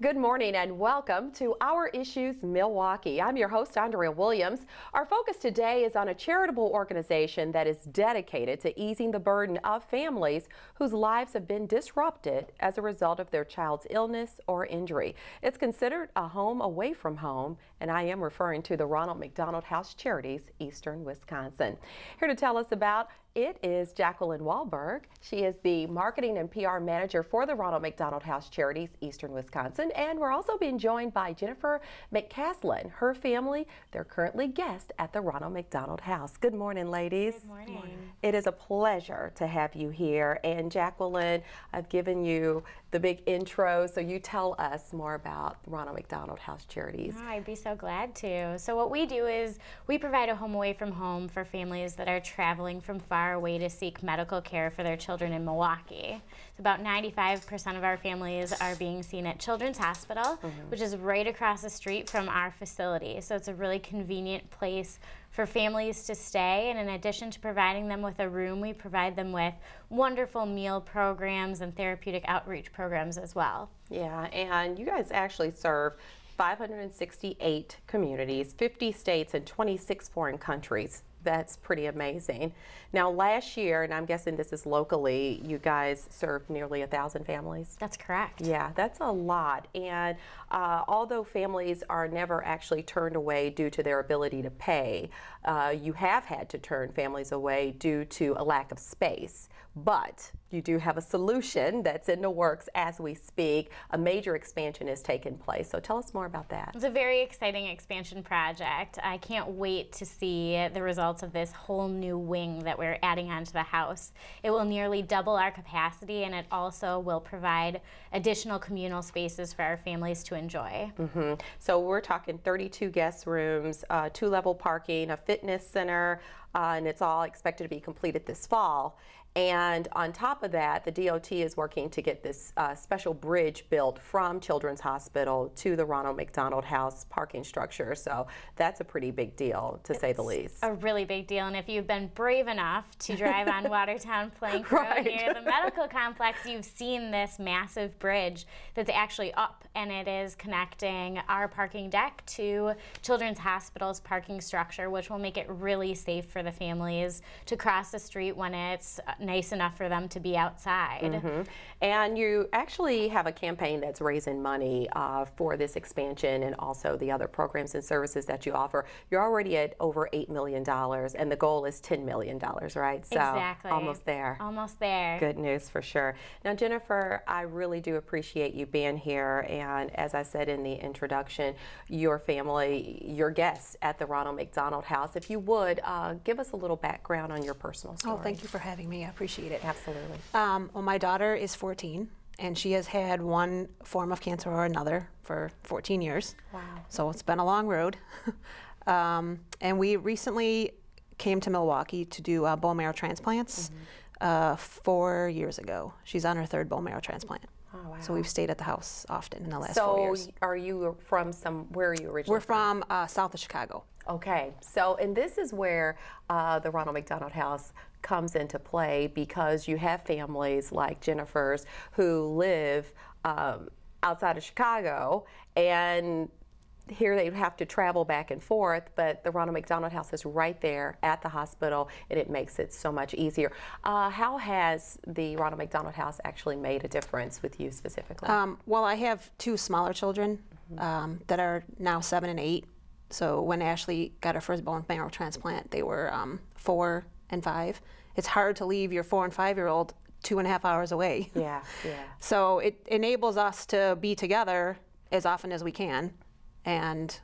Good morning and welcome to Our Issues Milwaukee. I'm your host, Andrea Williams. Our focus today is on a charitable organization that is dedicated to easing the burden of families whose lives have been disrupted as a result of their child's illness or injury. It's considered a home away from home, and I am referring to the Ronald McDonald House Charities, Eastern Wisconsin. Here to tell us about it is Jacquelyn Wahlberg. She is the Marketing and PR Manager for the Ronald McDonald House Charities, Eastern Wisconsin. And we're also being joined by Jennifer McCasland. Her family, they're currently guests at the Ronald McDonald House. Good morning, ladies. Good morning. It is a pleasure to have you here. And Jacquelyn, I've given you the big intro, so you tell us more about Ronald McDonald House Charities. Oh, I'd be so glad to. So what we do is we provide a home away from home for families that are traveling from far away to seek medical care for their children in Milwaukee. So about 95% of our families are being seen at Children's Hospital, which is right across the street from our facility. So it's a really convenient place for families to stay, and in addition to providing them with a room, we provide them with wonderful meal programs and therapeutic outreach programs as well. Yeah, and you guys actually serve 568 communities, 50 states, and 26 foreign countries. That's pretty amazing. Now, last year, and I'm guessing this is locally, you guys served nearly 1,000 families? That's correct. Yeah, that's a lot. And although families are never actually turned away due to their ability to pay, you have had to turn families away due to a lack of space. But you do have a solution that's in the works as we speak. A major expansion is taking place. So tell us more about that. It's a very exciting expansion project. I can't wait to see the results of this whole new wing that we're adding onto the house. It will nearly double our capacity, and it also will provide additional communal spaces for our families to enjoy. So we're talking 32 guest rooms, 2-level parking, a fitness center, and it's all expected to be completed this fall. And on top of that, the DOT is working to get this special bridge built from Children's Hospital to the Ronald McDonald House parking structure. So that's a pretty big deal, to say the least. A really big deal. And if you've been brave enough to drive on Watertown Plank Road near the medical complex, you've seen this massive bridge that's actually up, and it is connecting our parking deck to Children's Hospital's parking structure, which will make it really safe for the families to cross the street when it's nice enough for them to be outside. And you actually have a campaign that's raising money for this expansion and also the other programs and services that you offer. You're already at over $8 million, and the goal is $10 million, right? So exactly. Almost there. Almost there. Good news for sure. Now, Jennifer, I really do appreciate you being here, and as I said in the introduction, your family, your guests at the Ronald McDonald House. If you would, give us a little background on your personal story. Oh, thank you for having me. I appreciate it. Absolutely. Well, my daughter is 14, and she has had one form of cancer or another for 14 years. Wow. So it's been a long road. And we recently came to Milwaukee to do bone marrow transplants 4 years ago. She's on her 3rd bone marrow transplant. Oh, wow. So we've stayed at the house often in the last 4 years. So are you from where are you originally We're from south of Chicago. Okay, so and this is where the Ronald McDonald House comes into play, because you have families like Jennifer's who live outside of Chicago, and here they have to travel back and forth, but the Ronald McDonald House is right there at the hospital, and it makes it so much easier. How has the Ronald McDonald House actually made a difference with you specifically? Well, I have 2 smaller children that are now 7 and 8. So when Ashley got her first bone marrow transplant, they were 4 and 5. It's hard to leave your 4 and 5-year-old 2.5 hours away. Yeah, yeah. So it enables us to be together as often as we can and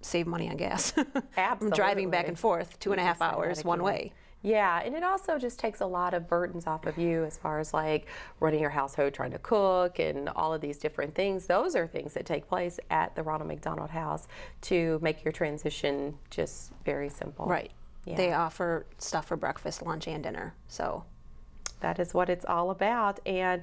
save money on gas. Absolutely. Driving back and forth 2.5 hours one way. Yeah, and it also just takes a lot of burdens off of you as far as like running your household, trying to cook, and all of these different things. Those are things that take place at the Ronald McDonald House to make your transition just very simple. Right. Yeah. They offer stuff for breakfast, lunch, and dinner. So that is what it's all about. And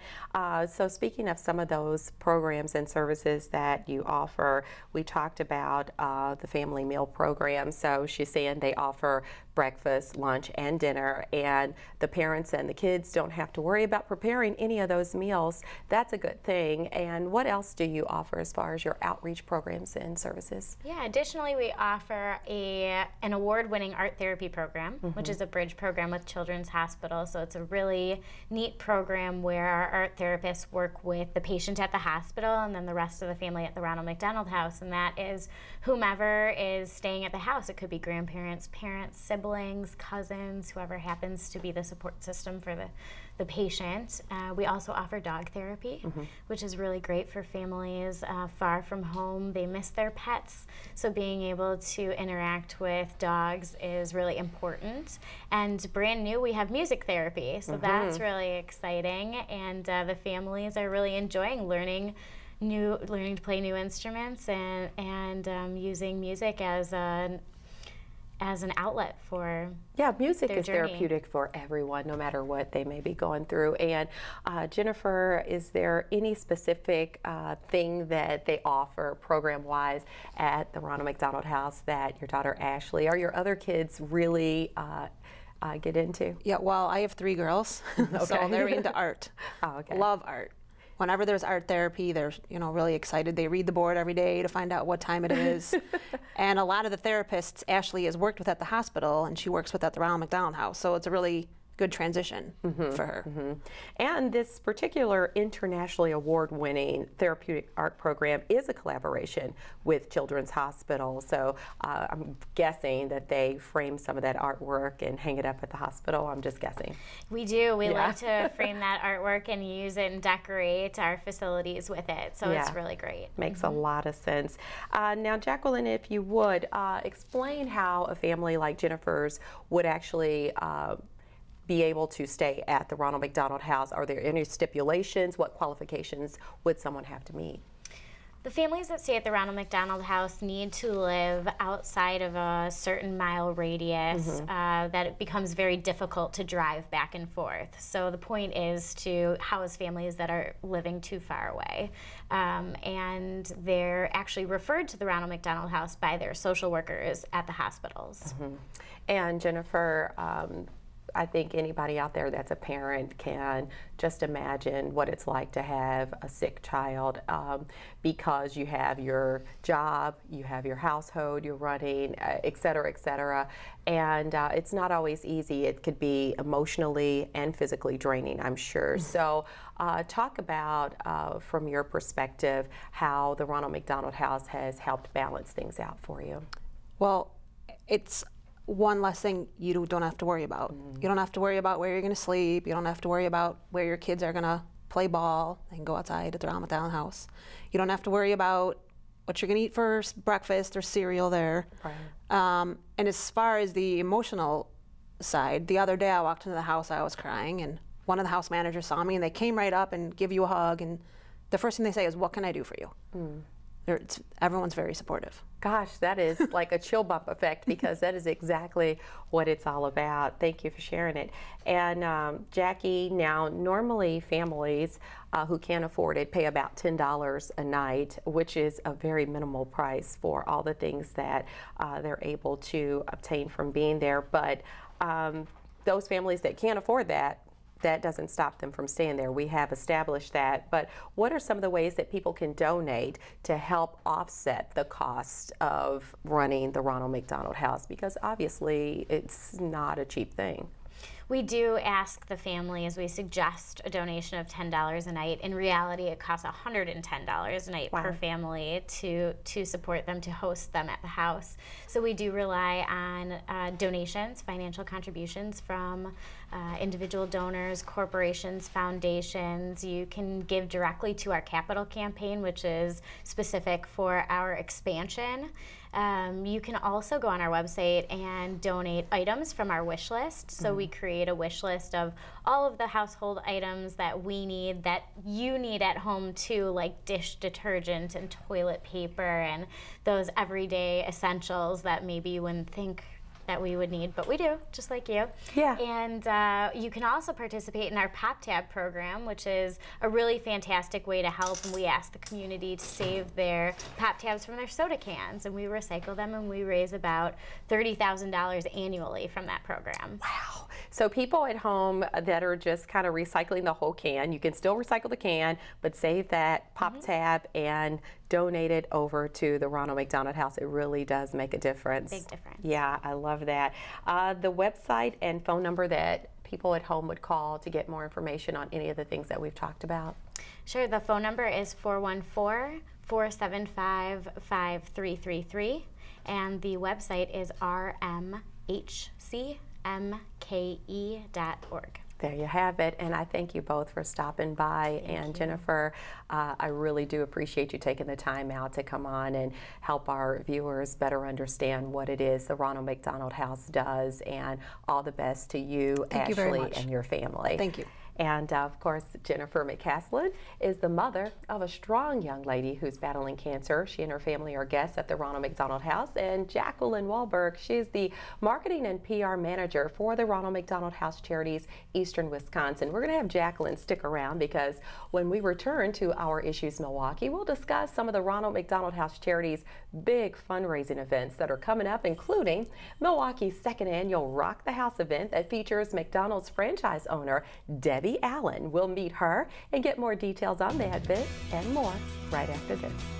so speaking of some of those programs and services that you offer, we talked about the family meal program. So she's saying they offer breakfast, lunch, and dinner, and the parents and the kids don't have to worry about preparing any of those meals. That's a good thing. And what else do you offer as far as your outreach programs and services? Yeah, additionally, we offer an award-winning art therapy program, which is a bridge program with Children's Hospital. So it's a really neat program where our art therapists work with the patient at the hospital and then the rest of the family at the Ronald McDonald House, and that is whomever is staying at the house. It could be grandparents, parents, siblings, cousins, whoever happens to be the support system for the patient. We also offer dog therapy, which is really great for families far from home. They miss their pets, so being able to interact with dogs is really important. And brand new, we have music therapy, so that's really exciting, and the families are really enjoying learning to play new instruments and using music as an outlet for music is journey. Therapeutic for everyone, no matter what they may be going through. And Jennifer, is there any specific thing that they offer program-wise at the Ronald McDonald House that your daughter Ashley or your other kids really get into? Yeah, well, I have 3 girls, so they're into art. Oh, okay. Love art. Whenever there's art therapy, they're really excited. They read the board every day to find out what time it is. And a lot of the therapists Ashley has worked with at the hospital, and she works with at the Ronald McDonald House. So it's a really good transition for her. And this particular internationally award-winning therapeutic art program is a collaboration with Children's Hospital. So I'm guessing that they frame some of that artwork and hang it up at the hospital. I'm just guessing. We do. We like to frame that artwork and use it and decorate our facilities with it. So it's really great. Makes a lot of sense. Now, Jacquelyn, if you would, explain how a family like Jennifer's would actually be able to stay at the Ronald McDonald House. Are there any stipulations? What qualifications would someone have to meet? The families that stay at the Ronald McDonald House need to live outside of a certain mile radius that it becomes very difficult to drive back and forth. So the point is to house families that are living too far away. And they're actually referred to the Ronald McDonald House by their social workers at the hospitals. And Jennifer, I think anybody out there that's a parent can just imagine what it's like to have a sick child because you have your job, you have your household you're running, et cetera, and it's not always easy. It could be emotionally and physically draining, I'm sure. So talk about, from your perspective, how the Ronald McDonald House has helped balance things out for you. Well, it's one less thing you don't have to worry about. You don't have to worry about where you're going to sleep. You don't have to worry about where your kids are going to play ball and go outside at the Ronald McDonald House. You don't have to worry about what you're going to eat for breakfast or cereal there. Right. And as far as the emotional side, the other day I walked into the house, I was crying, and one of the house managers saw me, and they came right up and give you a hug, and the first thing they say is, "What can I do for you?" Everyone's very supportive. Gosh, that is like a chill bump effect, because that is exactly what it's all about. Thank you for sharing it. And Jackie, now normally families who can't afford it pay about $10 a night, which is a very minimal price for all the things that they're able to obtain from being there. But those families that can't afford that, that doesn't stop them from staying there. We have established that. But what are some of the ways that people can donate to help offset the cost of running the Ronald McDonald House? Because obviously it's not a cheap thing. We do ask the families, we suggest a donation of $10 a night. In reality, it costs $110 a night per family to support them, to host them at the house. So we do rely on donations, financial contributions from individual donors, corporations, foundations. You can give directly to our capital campaign, which is specific for our expansion. You can also go on our website and donate items from our wish list. So we create a wish list of all of the household items that we need, that you need at home too, like dish detergent and toilet paper and those everyday essentials that maybe you wouldn't think that we would need, but we do, just like you. Yeah. And you can also participate in our Pop Tab program, which is a really fantastic way to help, and we ask the community to save their Pop Tabs from their soda cans, and we recycle them, and we raise about $30,000 annually from that program. Wow. So people at home that are just kind of recycling the whole can, you can still recycle the can, but save that Pop Tab and donate it over to the Ronald McDonald House. It really does make a difference. Big difference. Yeah, I love that. The website and phone number that people at home would call to get more information on any of the things that we've talked about. Sure, the phone number is 414-475-5333, and the website is rmhcmke.org. There you have it, and I thank you both for stopping by. And Jennifer, I really do appreciate you taking the time out to come on and help our viewers better understand what it is the Ronald McDonald House does, and all the best to you, Ashley, and your family. Thank you. And of course, Jennifer McCasland is the mother of a strong young lady who's battling cancer. She and her family are guests at the Ronald McDonald House. And Jacquelyn Wahlberg, she's the marketing and PR manager for the Ronald McDonald House Charities, Eastern Wisconsin. We're going to have Jacquelyn stick around, because when we return to Our Issues Milwaukee, we'll discuss some of the Ronald McDonald House Charities' big fundraising events that are coming up, including Milwaukee's second annual Rock the House event that features McDonald's franchise owner Debbie Allen. We'll meet her and get more details on that bit and more right after this.